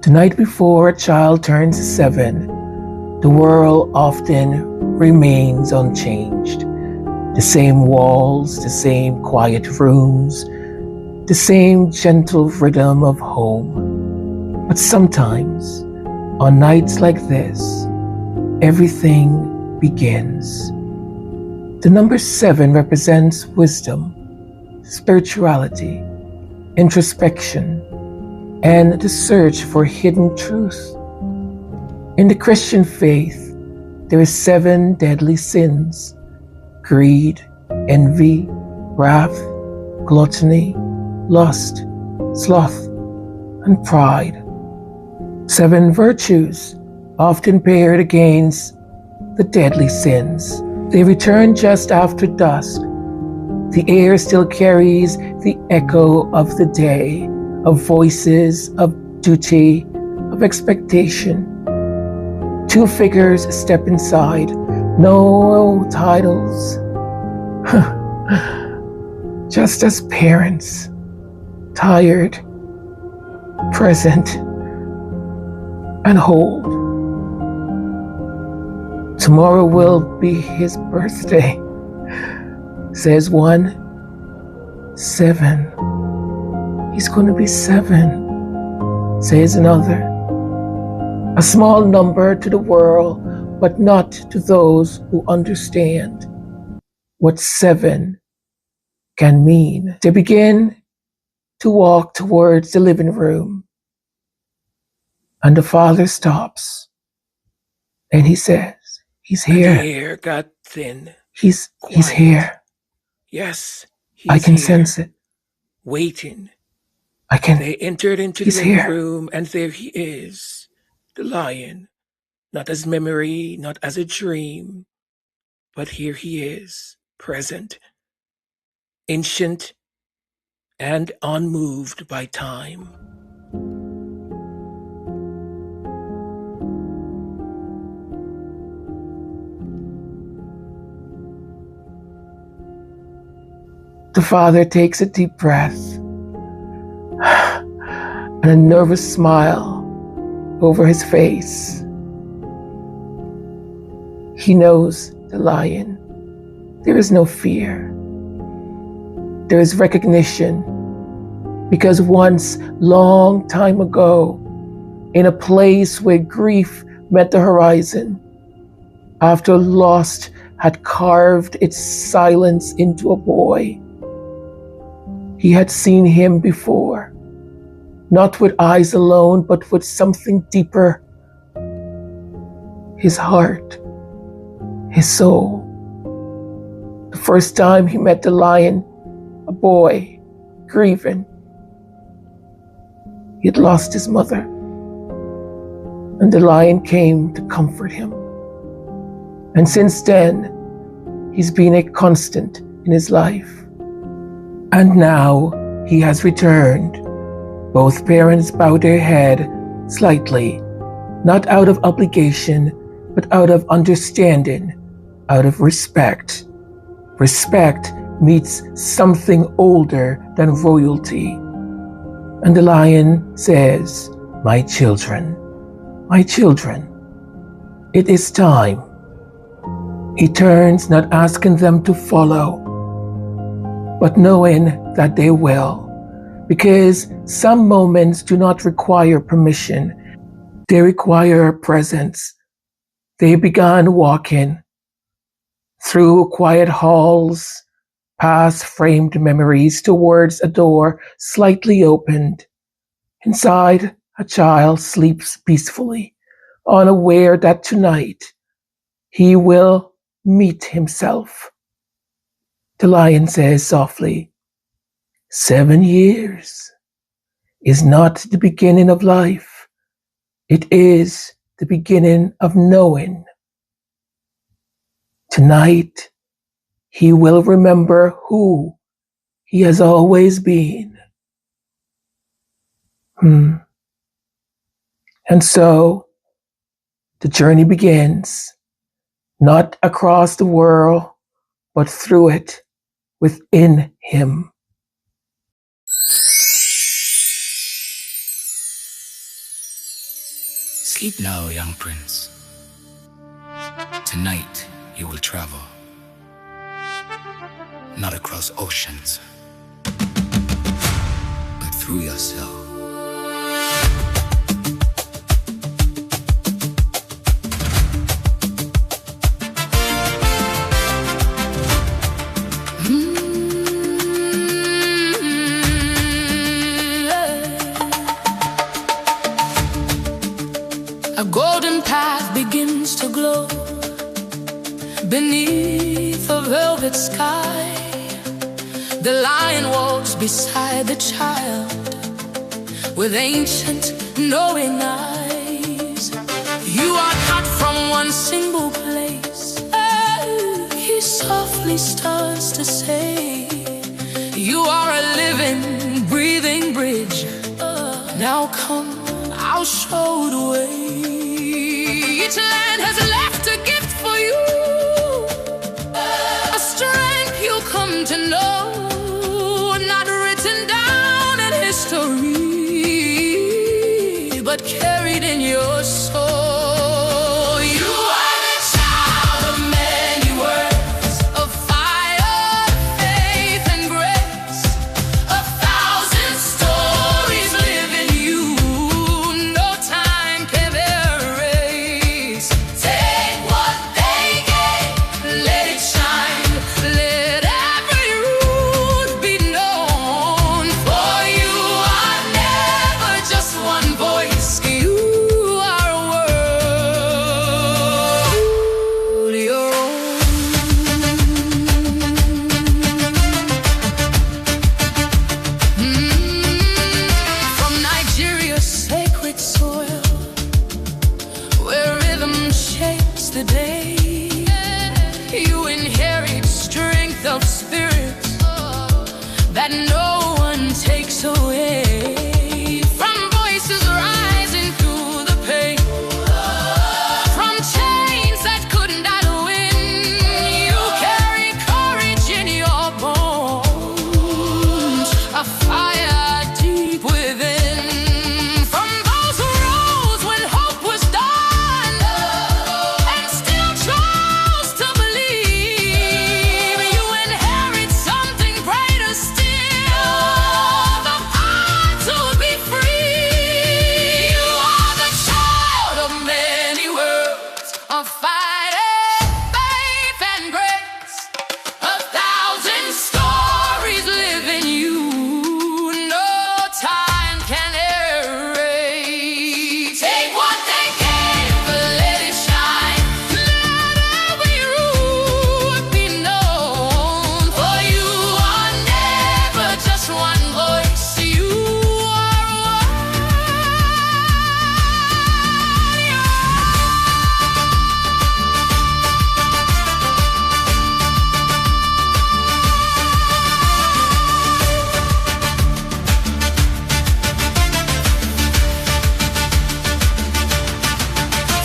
The night before a child turns 7, the world often remains unchanged. The same walls, the same quiet rooms, the same gentle rhythm of home. But sometimes, on nights like this, everything begins. The number 7 represents wisdom, spirituality, introspection, and the search for hidden truth. In the Christian faith, there are 7 deadly sins: greed, envy, wrath, gluttony, lust, sloth, and pride. 7 virtues, often paired against the deadly sins. They return just after dusk. The air still carries the echo of the day, of voices, of duty, of expectation. 2 figures step inside, no titles, just as parents, tired, present, and hold. Tomorrow will be his birthday, says one. 7. He's going to be 7, says another. A small number to the world, but not to those who understand what 7 can mean. They begin to walk towards the living room, and the father stops, and he says, "He's here." And the air got thin. He's here. Yes, I can sense it. Waiting. I can. They entered into the living room, and there he is, the lion. Not as memory, not as a dream, but here he is, present, ancient, and unmoved by time. The father takes a deep breath and a nervous smile over his face. He knows the lion. There is no fear. There is recognition, because once, long time ago, in a place where grief met the horizon, after lust had carved its silence into a boy, he had seen him before, not with eyes alone, but with something deeper. His heart, his soul. The first time he met the lion, a boy, grieving. He had lost his mother, and the lion came to comfort him. And since then, he's been a constant in his life. And now he has returned. Both parents bow their head slightly, not out of obligation, but out of understanding, out of respect. Respect meets something older than royalty. And the lion says, my children, it is time." He turns, not asking them to follow, but knowing that they will, because some moments do not require permission. They require presence. They began walking through quiet halls, past framed memories, towards a door slightly opened. Inside, a child sleeps peacefully, unaware that tonight he will meet himself. The lion says softly, 7 years is not the beginning of life. It is the beginning of knowing. Tonight, he will remember who he has always been. And so, the journey begins, not across the world, but through it, within him. Sleep now, young prince. Tonight you will travel, not across oceans, but through yourself. A golden path begins to glow beneath a velvet sky. The lion walks beside the child with ancient knowing eyes. You are cut from one single place. He softly starts to say, you are a living, breathing bridge. Now come, I'll show the way. Each land has left a gift for you, a strength you'll come to know, not written down in history, but carried in your soul. You are the child of many words, of fire, faith, and grace. 1,000 stories live in you, no time can erase. Take what they gave, let it shine, let every root be known. For you are never just one voice, you are a world your own. From Nigeria's sacred soil, where rhythm shapes the day, you inherit strength of spirit that no one takes away. From voices rising through the pain, from chains that could not win, you carry courage in your bones, a fire deep within. From those who rose when hope was done and still chose to believe, you inherit something greater still, the power to be free. You are the child of many worlds, of fighting, faith, and grace. 1,000 stories live in you, no time can erase. Take what they gave, let it shine, let every root be known. For you are never just one voice, you are one.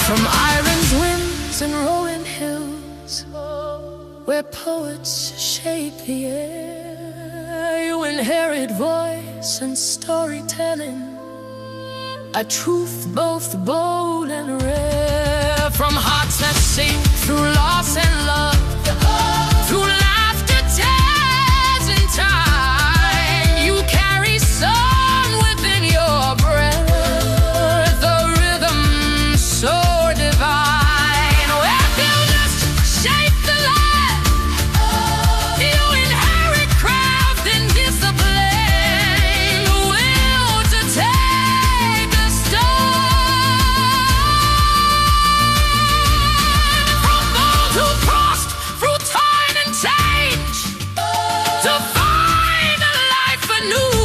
From iron's winds and rolling hills, where poets shape the air, you inherit voice and storytelling, a truth both bold and rare. From hearts that sing through loss and love, through laughter, tears, and time, you carry song within your breath, a rhythm so divine. Where builders shape the land, you inherit craft and discipline, will to take the stone. From those who crossed through time and change to find a life anew,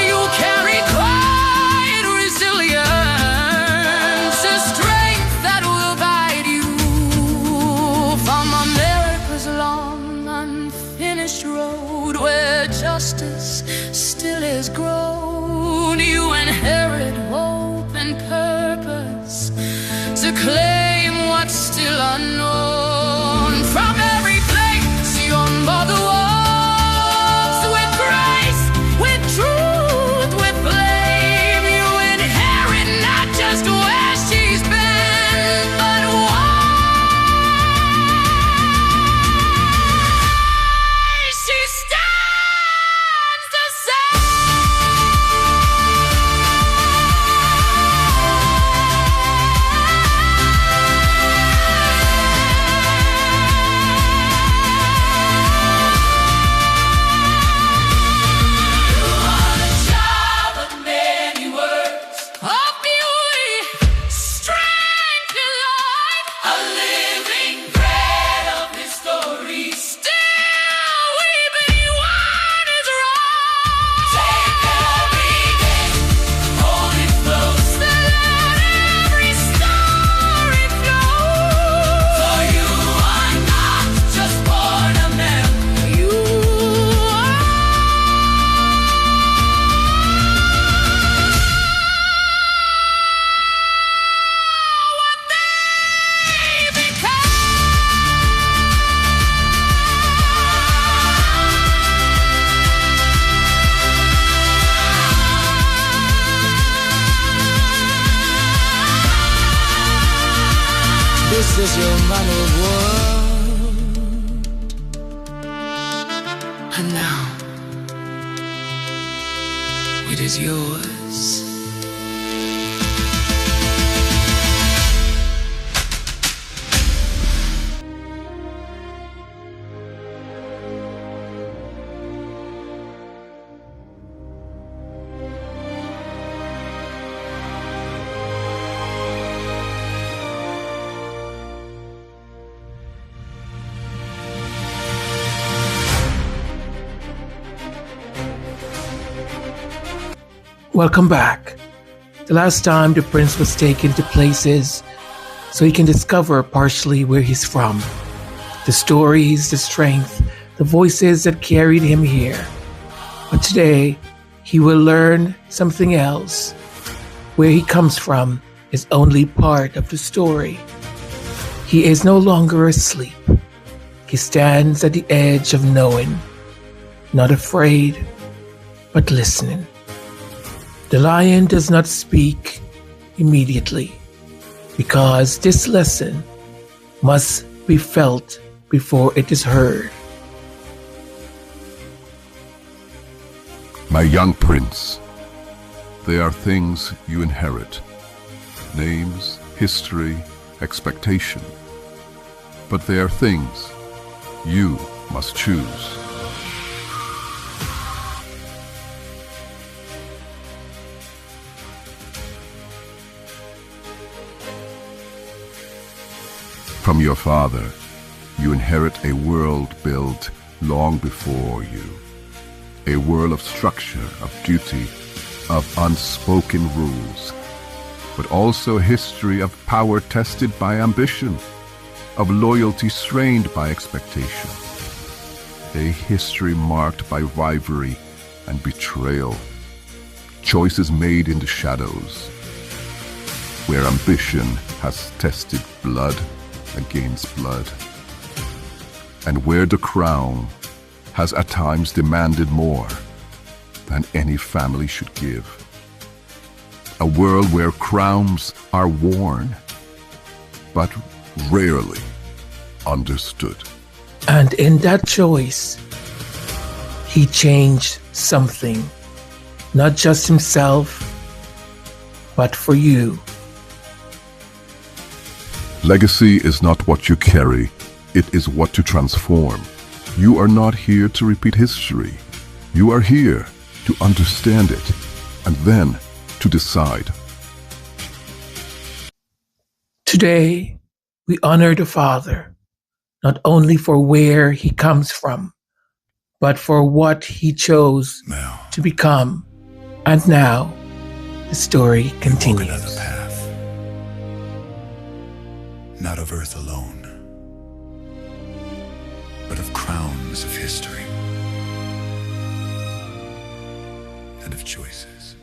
you carry quiet resilience, a strength that will guide you. From America's long unfinished road, where justice still is grown, you inherit hope and purpose to claim what's still unknown. From every place your mother walks, with grace, with truth, with flame, you inherit not just wisdom, is your manner of world. And now it is yours. Welcome back. The last time the prince was taken to places so he can discover partially where he's from. The stories, the strength, the voices that carried him here. But today, he will learn something else. Where he comes from is only part of the story. He is no longer asleep. He stands at the edge of knowing, not afraid, but listening. The lion does not speak immediately because this lesson must be felt before it is heard. My young prince, they are things you inherit. Names, history, expectation. But they are things you must choose. From your father, you inherit a world built long before you. A world of structure, of duty, of unspoken rules, but also a history of power tested by ambition, of loyalty strained by expectation. A history marked by rivalry and betrayal, choices made in the shadows, where ambition has tested blood against blood, and where the crown has at times demanded more than any family should give. A world where crowns are worn, but rarely understood. And in that choice, he changed something, not just himself, but for you. Legacy is not what you carry, it is what you transform. You are not here to repeat history. You are here to understand it, and then to decide. Today, we honor the father, not only for where he comes from, but for what he chose to become. And now, the story continues. Walk another path. Not of earth alone, but of crowns of history and of choices.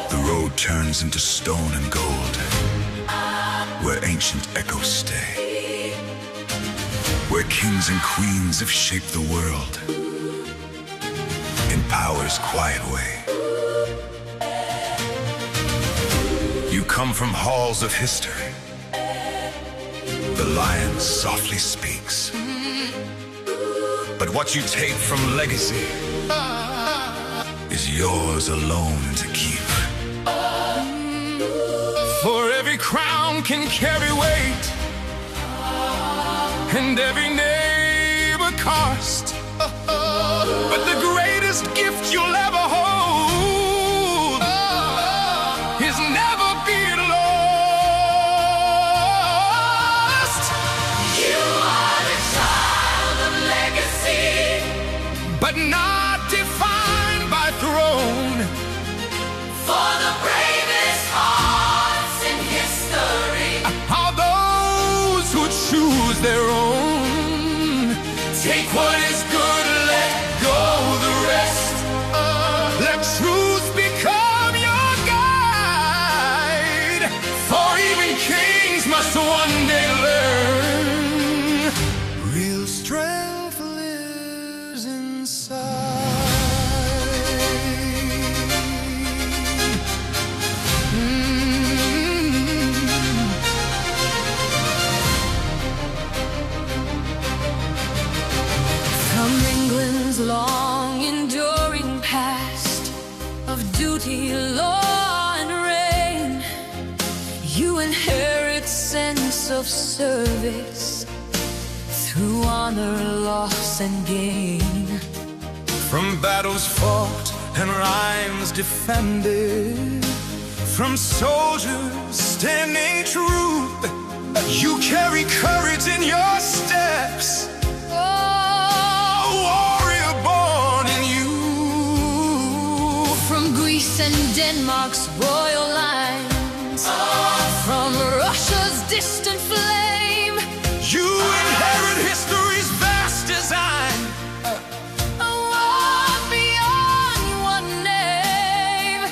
The road turns into stone and gold, where ancient echoes stay. Where kings and queens have shaped the world in power's quiet way. You come from halls of history. The lion softly speaks. But what you take from legacy is yours alone to keep. For every crown can carry weight, and every neighbor cost. But the greatest gift you'll ever hold is never being lost. You are the child of legacy, but not defined by throne. For the bravest hearts in history are those who choose their own. Take what is good, let go the rest. Let truth become your guide. For even kings must one day learn inside. From England's long enduring past of duty, law and reign, you inherit sense of service through honor, loss and gain. From battles fought and rhymes defended, from soldiers standing true, you carry courage in your steps. Oh, warrior born in you. From Greece and Denmark's royal lines, from Russia's distant flame, You inherit history's vast design. a war beyond one name.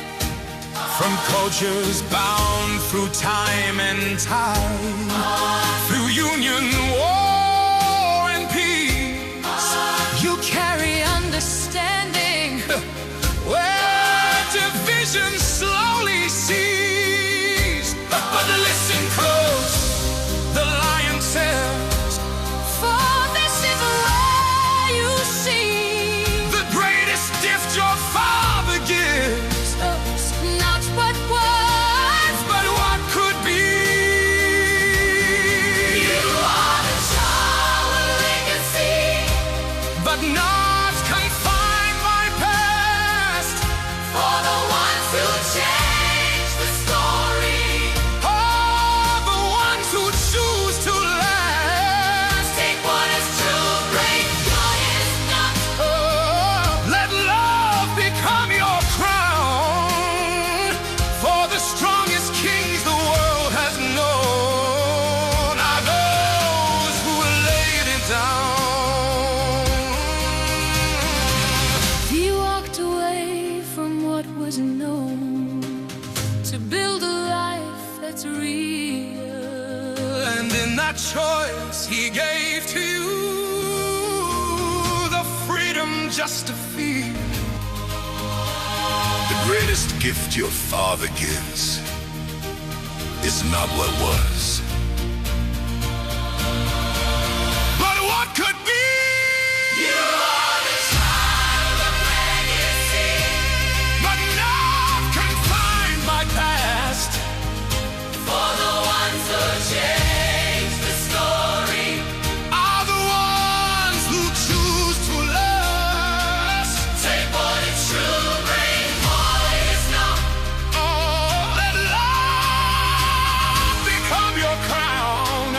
From cultures bound through time and tide, through union, war and peace, You carry understanding where division slowly ceased. But listen close, the lion says, for this is where you see the greatest gift your father gives, not what was, but what could be. you are the child of legacy. But not confined by past. For the ones who change the story, Are the ones who choose to last. take what is true, break what is not. Let love become your crown. For the strongest kings the world has known are those who laid it down. He walked away from what was known to build a life that's real. And in that choice he gave to you the freedom just to feel. The greatest gift your father gives is not what was, but what could be. You are the child of legacy. But not confined by past. For the ones who change the story, Are the ones who choose to last. take what is true, break what is not. Let love become your crown.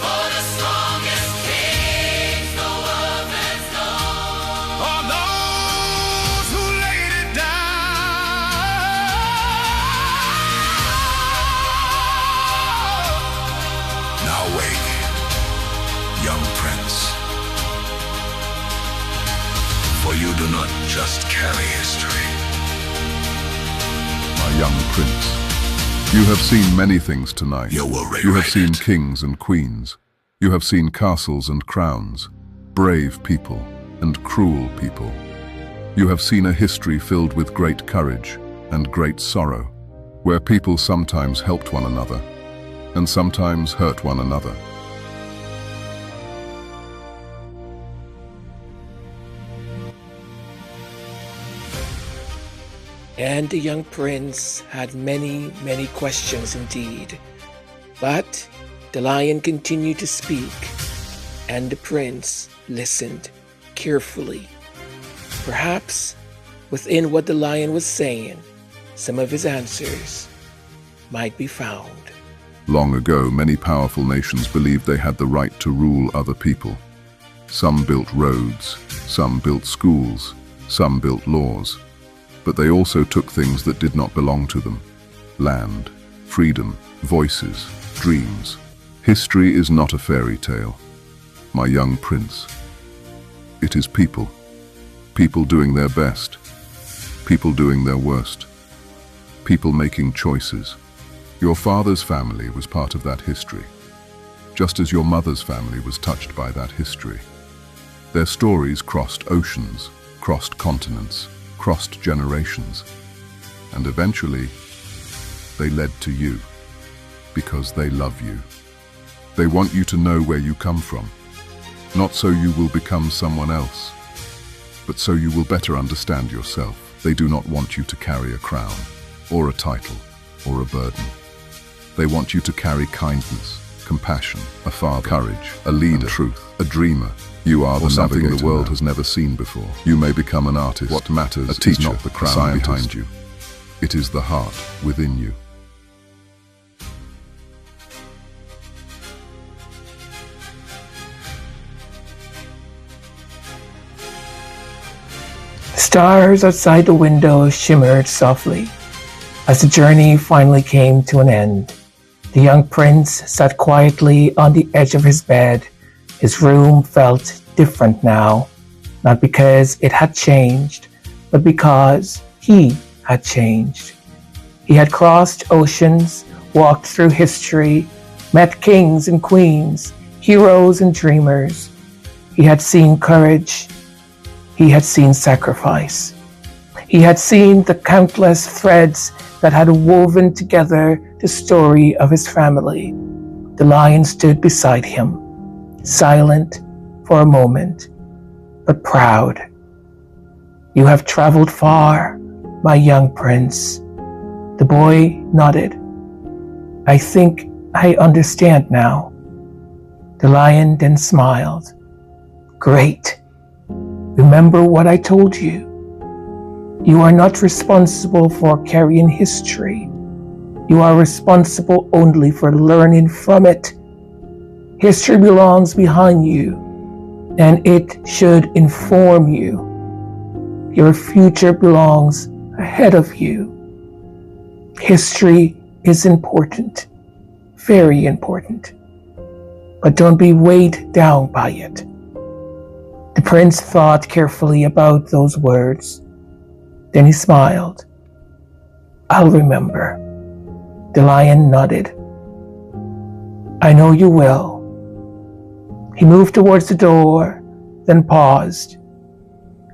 For the strongest kings the world has known. Are those who laid it down. Now wake, young prince, for you do not just carry history. My young prince, you have seen many things tonight. You will You have rewrite seen it. kings and queens. You have seen castles and crowns, brave people and cruel people. You have seen a history filled with great courage and great sorrow, where people sometimes helped one another and sometimes hurt one another. And the young prince had many, many questions indeed. But the lion continued to speak, and the prince listened carefully. Perhaps within what the lion was saying, some of his answers might be found. Long ago, many powerful nations believed they had the right to rule other people. Some built roads, some built schools, some built laws. But they also took things that did not belong to them: land, freedom, voices, dreams. History is not a fairy tale, my young prince. It is people. People doing their best. People doing their worst. People making choices. Your father's family was part of that history, just as your mother's family was touched by that history. Their stories crossed oceans, crossed continents, crossed generations, and eventually they led to you because they love you. They want you to know where you come from, not so you will become someone else, but so you will better understand yourself. They do not want you to carry a crown, or a title, or a burden. They want you to carry kindness, compassion, a father, courage, a leader, truth, a dreamer. You are the something the world has never seen before. You may become an artist. What matters is not the crown behind you. It is the heart within you. Stars outside the window shimmered softly. As the journey finally came to an end, the young prince sat quietly on the edge of his bed. His room felt different now, not because it had changed, but because he had changed. He had crossed oceans, walked through history, met kings and queens, heroes and dreamers. He had seen courage. He had seen sacrifice. He had seen the countless threads that had woven together the story of his family. The lion stood beside him, silent for a moment, but proud. "You have traveled far, my young prince." The boy nodded. "I think I understand now." The lion then smiled. "Great. Remember what I told you. You are not responsible for carrying history. You are responsible only for learning from it. History belongs behind you, and it should inform you. Your future belongs ahead of you. History is important, very important, but don't be weighed down by it." The prince thought carefully about those words. Then he smiled. "I'll remember." The lion nodded. "I know you will." He moved towards the door, then paused.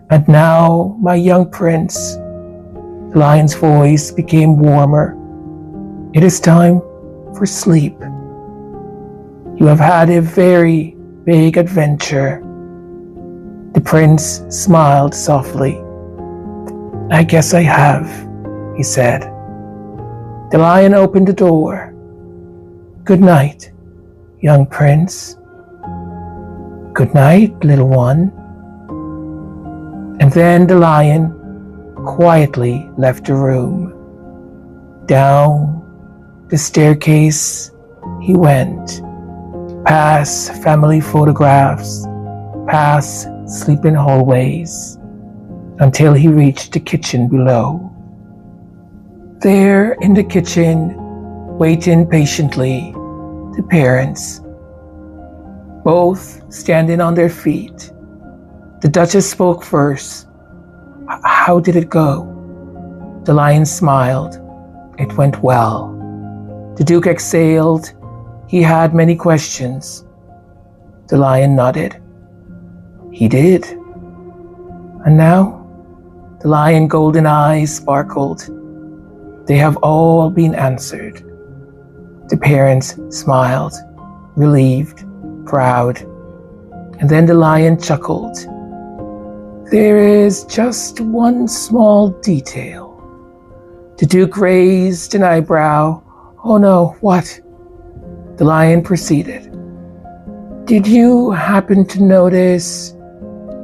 "And now, my young prince," the lion's voice became warmer, "it is time for sleep. You have had a very big adventure." The prince smiled softly. "I guess I have," he said. The lion opened the door. "Good night, young prince." "Good night, little one." And then the lion quietly left the room. Down the staircase he went, past family photographs, past sleeping hallways, until he reached the kitchen below. There in the kitchen, waiting patiently, the parents, both standing on their feet. The Duchess spoke first. "How did it go?" The lion smiled. "It went well." The Duke exhaled. He had many questions. The lion nodded. "He did." "And now?" The lion golden eyes sparkled. "They have all been answered." The parents smiled, relieved, proud, and then the lion chuckled. "There is just one small detail." The Duke raised an eyebrow. "Oh no, what?" The lion proceeded. "Did you happen to notice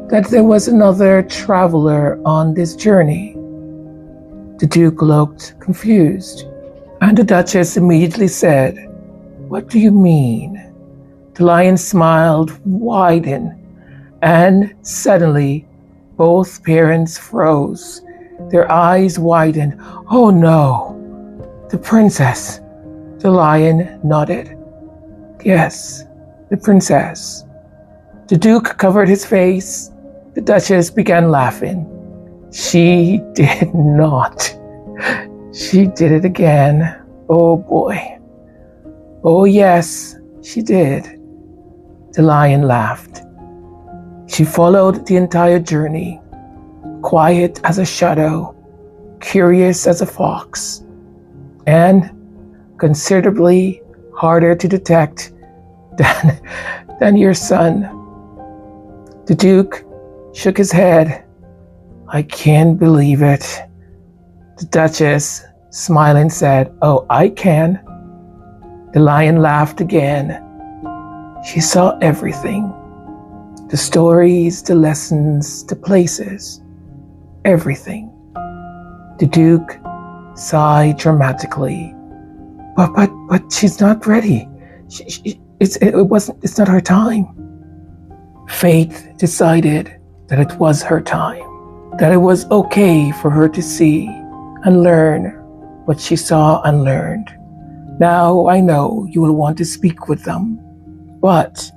that there was another traveler on this journey?" The Duke looked confused, and the Duchess immediately said, "What do you mean?" The lion smiled widened, and suddenly both parents froze. Their eyes widened. "Oh no, the princess!" The lion nodded. "Yes, the princess." The Duke covered his face. The Duchess began laughing. "She did not. She did it again. Oh boy. Oh yes, she did." The lion laughed. She followed the entire journey, quiet as a shadow, curious as a fox, and considerably harder to detect than your son. The Duke shook his head. I can't believe it. The Duchess, smiling, said, Oh, I can. The lion laughed again. She saw everything. The stories, the lessons, the places. Everything. The Duke sighed dramatically. But she's not ready. It's not her time. Faith decided that it was her time, that it was okay for her to see and learn what she saw and learned. Now I know you will want to speak with them, but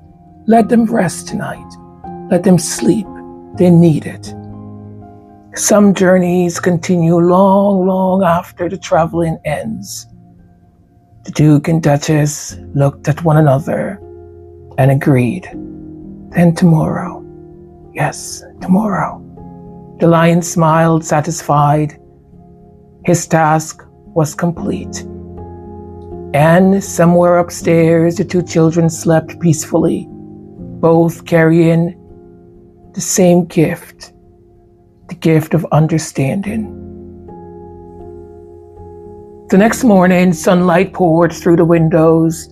let them rest tonight. Let them sleep. They need it. Some journeys continue long, long after the traveling ends. The Duke and Duchess looked at one another and agreed. Then tomorrow. Yes, tomorrow. The lion smiled, satisfied. His task was complete. And somewhere upstairs, the two children slept peacefully, both carrying the same gift, the gift of understanding. The next morning, sunlight poured through the windows.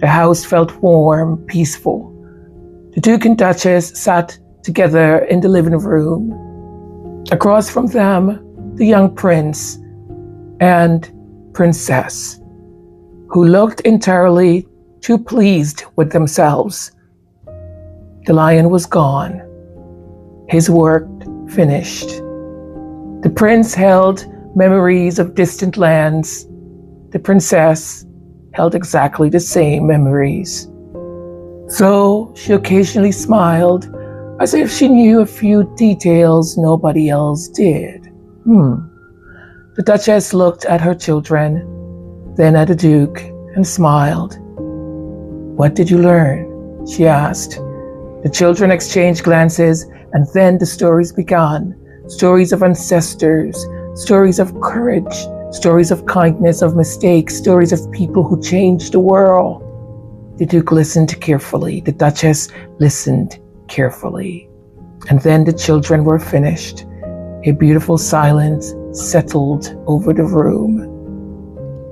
The house felt warm, peaceful. The Duke and Duchess sat together in the living room. Across from them, the young prince and princess, who looked entirely too pleased with themselves. The lion was gone, his work finished. The prince held memories of distant lands. The princess held exactly the same memories. So she occasionally smiled, as if she knew a few details nobody else did. The Duchess looked at her children, then at the Duke, and smiled. What did you learn? She asked. The children exchanged glances, and then the stories began. Stories of ancestors, stories of courage, stories of kindness, of mistakes, stories of people who changed the world. The Duke listened carefully. The Duchess listened carefully. And then the children were finished. A beautiful silence settled over the room.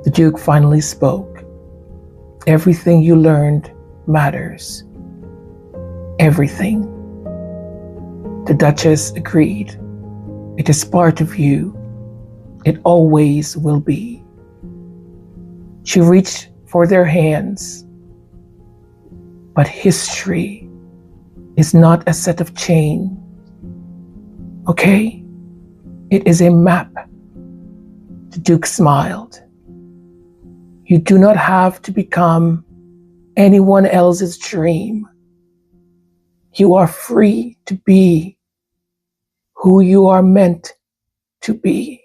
The Duke finally spoke. Everything you learned matters. Everything. The Duchess agreed. It is part of you. It always will be. She reached for their hands. But history is not a set of chains, okay? It is a map. The Duke smiled. You do not have to become anyone else's dream. You are free to be who you are meant to be,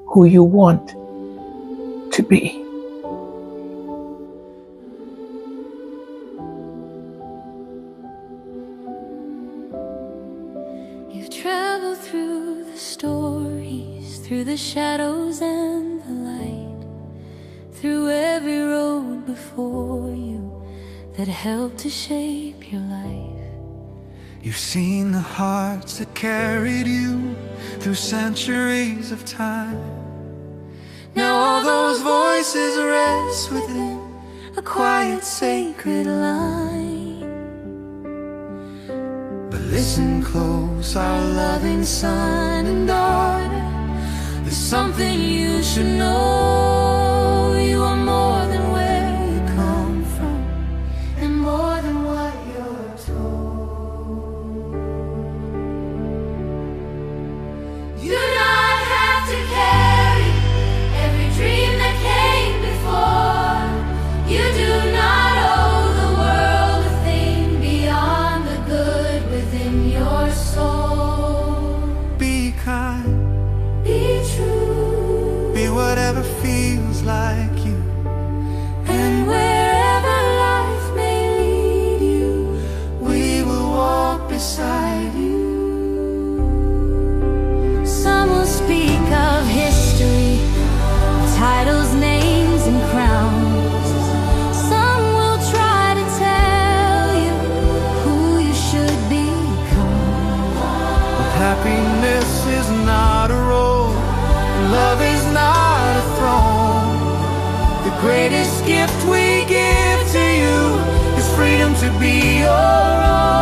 who you want to be. You've traveled through the stories, through the shadows and the light, through every road before you that helped to shape your life. You've seen the hearts that carried you through centuries of time. Now all those voices rest within a quiet, sacred line. But listen close, our loving son and daughter, there's something you should know. You are more than where you come from, and more than what you're told. You do not have to carry every dream that came before. You do not owe the world a thing beyond the good within your soul. Be kind, be true, be whatever feels like you. And wherever life may lead you, we will walk beside Happiness is not a road, love is not a throne. The greatest gift we give to you is freedom to be your own.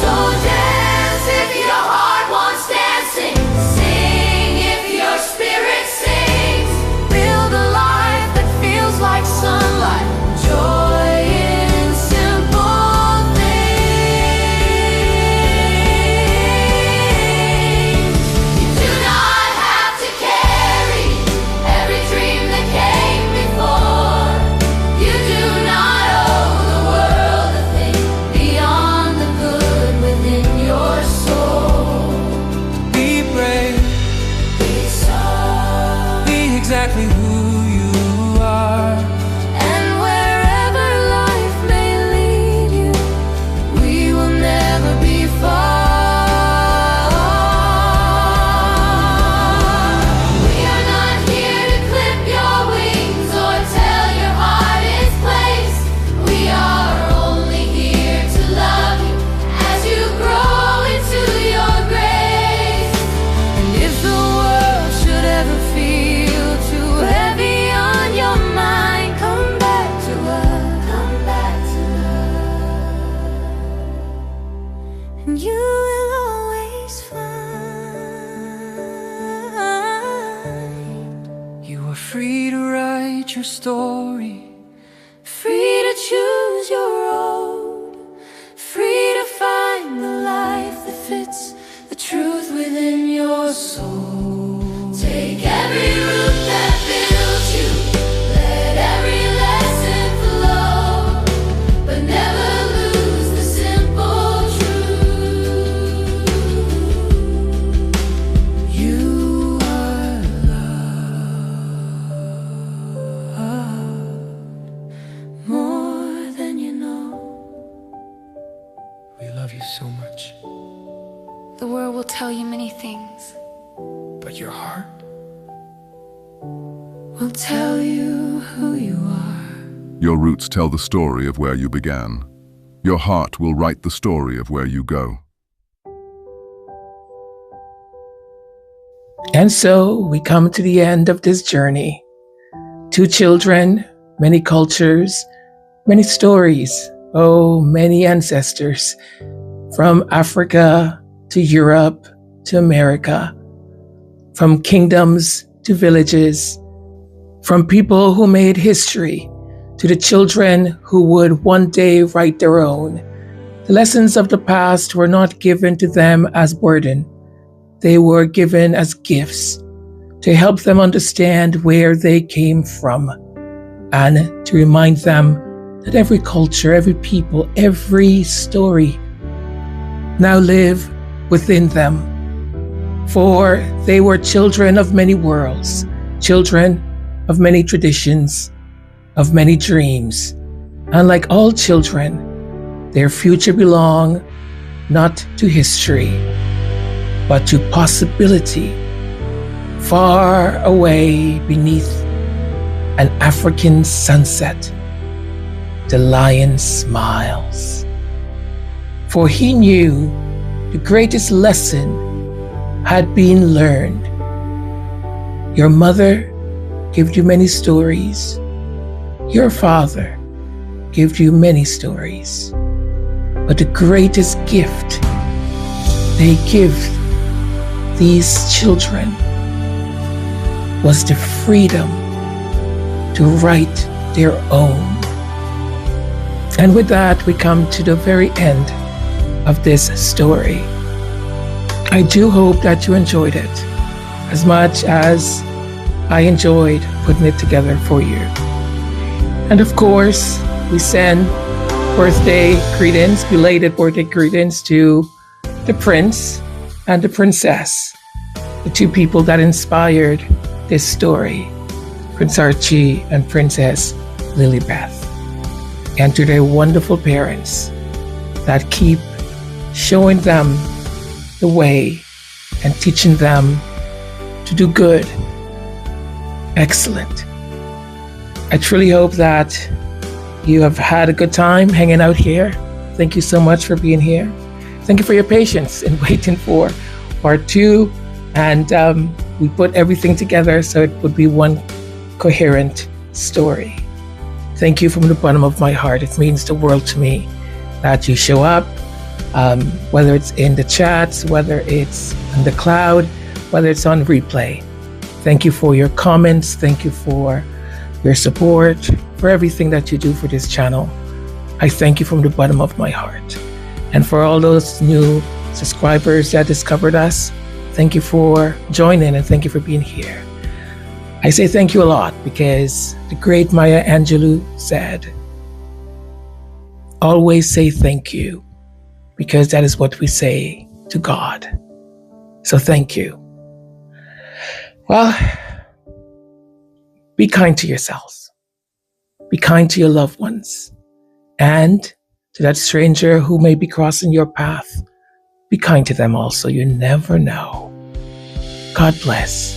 So dance if your heart wants dancing. Sing if your spirit sings. Build a life that feels like sunlight, joy in simple things. You do not have to carry every dream that came before. You do not owe the world a thing beyond the good within your soul. Be brave, Be strong. be exactly who you are. And wherever life may lead you, we will never be far. We are not here to clip your wings or tell your heart its place. We are only here to love you as you grow into your grace. And if the world should ever feel too heavy on your mind, come back to us. Come back to And you will always find you are free to write your story, free to choose your road, free to find the life that fits the truth within your soul. Take every route that builds you, let every lesson flow, but never lose the simple truth. You are loved more than you know. We love you so much, The world will tell you many things. but your heart, We'll tell you who you are. Your roots tell the story of where you began. Your heart will write the story of where you go. And so we come to the end of this journey. 2 children, many cultures, many stories, oh, many ancestors, from Africa to Europe to America, from kingdoms to villages, from people who made history to the children who would one day write their own. The lessons of the past were not given to them as burden. They were given as gifts to help them understand where they came from and to remind them that every culture, every people, every story now live within them. For they were children of many worlds, children of many traditions, of many dreams. And like all children, their future belonged not to history, but to possibility, far away beneath an African sunset. The lion smiles. For he knew the greatest lesson had been learned. Your mother gave you many stories. Your father gave you many stories. But the greatest gift they give these children was the freedom to write their own. And with that, we come to the very end of this story. I do hope that you enjoyed it as much as I enjoyed putting it together for you. And of course, we send birthday greetings, belated birthday greetings to the prince and the princess, the 2 people that inspired this story, Prince Archie and Princess Lilybeth, and to their wonderful parents that keep showing them the way and teaching them to do good. Excellent. I truly hope that you have had a good time hanging out here. Thank you so much for being here. Thank you for your patience in waiting for part 2. And we put everything together so it would be one coherent story. Thank you from the bottom of my heart. It means the world to me that you show up, whether it's in the chats, whether it's on the cloud, whether it's on replay. Thank you for your comments. Thank you for your support, for everything that you do for this channel. I thank you from the bottom of my heart. And for all those new subscribers that discovered us, thank you for joining and thank you for being here. I say thank you a lot because the great Maya Angelou said, always say thank you because that is what we say to God. So thank you. Well, be kind to yourselves. Be kind to your loved ones. And to that stranger who may be crossing your path, be kind to them also. You never know. God bless.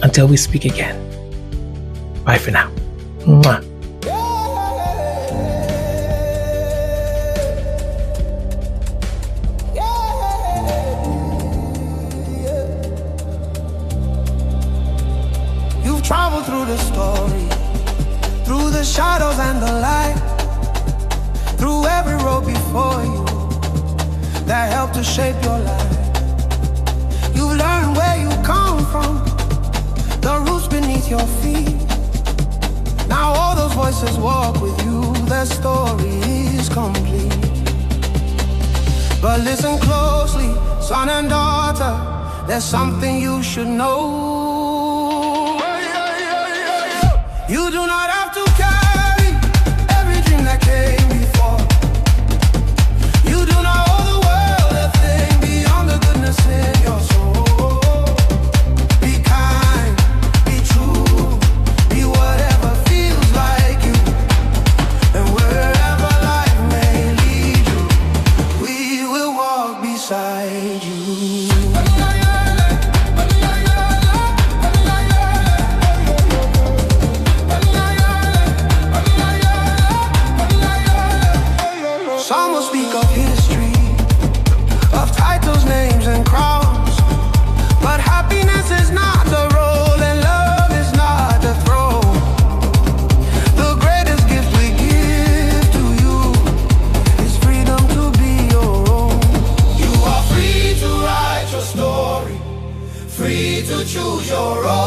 Until we speak again. Bye for now. Mwah. You've traveled through the story, through the shadows and the light, through every road before you that helped to shape your life. You've learned where you come from, the roots beneath your feet. Now all those voices walk with you, their story is complete. But listen closely, son and daughter, there's something you should know. You do not have to carry every dream that came before. You do not owe the world a thing beyond the goodness in your soul. Be kind, be true, be whatever feels like you. And wherever life may lead you, we will walk beside you. Some will speak of history, of titles, names, and crowns. But happiness is not the role, and love is not the throne. The greatest gift we give to you is freedom to be your own. You are free to write your story, free to choose your own.